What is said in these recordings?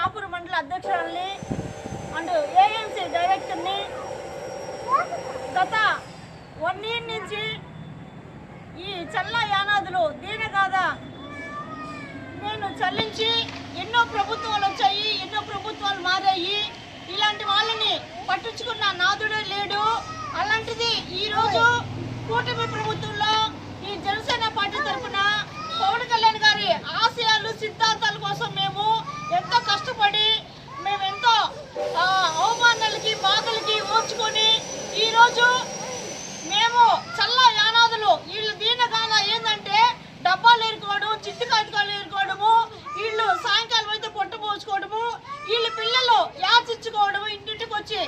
రాపూర్ మండల అధ్యక్షురాలని and AMC డైరెక్టర్ని గత 1 year నుంచి ఈ చల్లా యానాదులు దీనగాథ నేను చల్లించి ఎన్నో ప్రభుత్వాలు వచ్చాయి, ఎన్నో ప్రభుత్వాలు మారాయి. ఇలాంటి వాళ్ళని పట్టించుకున్న నాదుడే లేడు. అలాంటిది ఈరోజు కూటమి ప్రభుత్వంలో ఈ జనసేన పార్టీ తరఫున పవన్ కళ్యాణ్ గారి ఆశయాలు సిద్ధాంతాల కోసం మేము ఎంతో కష్టపడి మేమెంతో అవమానాలకి బాధలకి ఓర్చుకొని ఈరోజు మేము చల్లా యానాదులు వీళ్ళు దీనగాథ ఏంటంటే డబ్బాలు ఏరుకోవడం, చిట్టు కాగితాలు ఏరుకోవడము, వీళ్ళు సాయంకాలం అయితే పొట్టపోసుకోవడము, వీళ్ళ పిల్లలు యాచించుకోవడము ఇంటింటికి వచ్చి,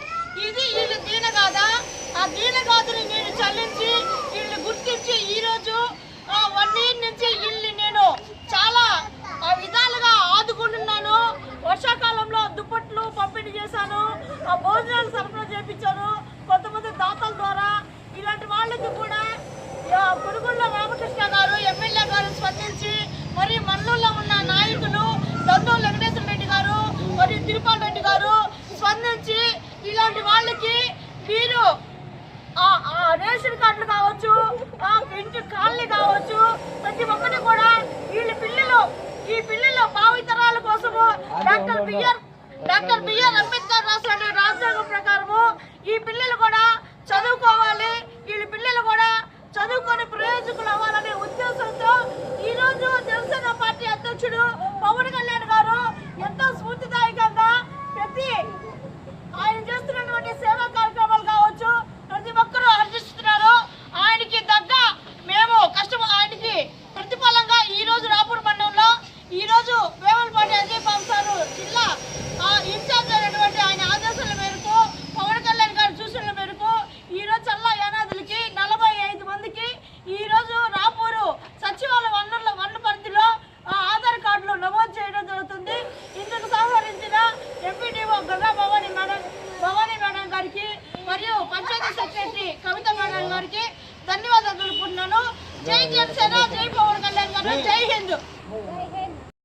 ఇది వీళ్ళు దీనగాథ. ఆ దీనగాథని నేను చల్లించి వీళ్ళు గుర్తించి ఈరోజు 1 year నుంచి వీళ్ళని నేను చాలా విధాలుగా ఆదుకుంటున్నాను. వర్షాకాలంలో దుప్పట్లు పంపిణీ చేశాను, భోజనాలు సరఫరా చేయించాను కొంతమంది దాతల ద్వారా. ఇలాంటి వాళ్ళకి కూడా పురుగుళ్ళ రామకృష్ణ గారు ఎమ్మెల్యే గారు స్పందించి, మరి మల్లూరులో ఉన్న నాయకులు దండోలు వెంకటేశ్వర రెడ్డి గారు మరియు తిరుపాల్ రెడ్డి గారు స్పందించి ఇలాంటి వాళ్ళకి మీరు రేషన్ కార్డులు కావచ్చు, ఇంటి కాలనీ కావచ్చు, ప్రతి ఒక్కటి కూడా ఈ పిల్లలు భావితరాల కోసము డాక్టర్ బిఆర్ అంబేద్కర్ రాసిన రాజ్యాంగం ప్రకారము ఈ పిల్లలు కూడా చదువుకోవాలి, వీళ్ళ పిల్లలు కూడా చదువుకొని ప్రయోజకులు అవ్వాలనే ఉద్దేశంతో ఈరోజు జనసేన పార్టీ అధ్యక్షుడు పవన్ కళ్యాణ్ గారు ఎంతో స్ఫూర్తిదాయకంగా ఆయన చేస్తున్నటువంటి సేవా కార్యక్రమాలు కావచ్చు ప్రతి ఒక్కరూ హర్షిస్తున్నారు. ఆయనకి దగ్గ మేము ఆయనకి ప్రతిఫలంగా ఈ రోజు రాపూర్ మండలంలో ఈ రోజు వేములపాటి అజయ్ బాబు సారు జిల్లా ఇన్ఛార్జ్ అయినటువంటి ఆయన ఆదేశాల మేరకు పవన్ కళ్యాణ్ గారి సూచనల మేరకు ఈ రోజు చల్లా యానాదులకి 45 మందికి ఈ రోజు రాపూరు సచివాలయ వనరుల పరిధిలో ఆధార్ కార్డులు నమోదు చేయడం జరుగుతుంది. ఇందుకు సహకరించిన ఎంపీడీఓ గంగా భవానీ మేడం గారికి మరియు పంచాయతీ సెక్రటరీ కవిత మేడం గారికి ధన్యవాదాలు తెలుపుతున్నాను. జై జనసేన, జై పవన్ కళ్యాణ్ గారు, జై హింద్.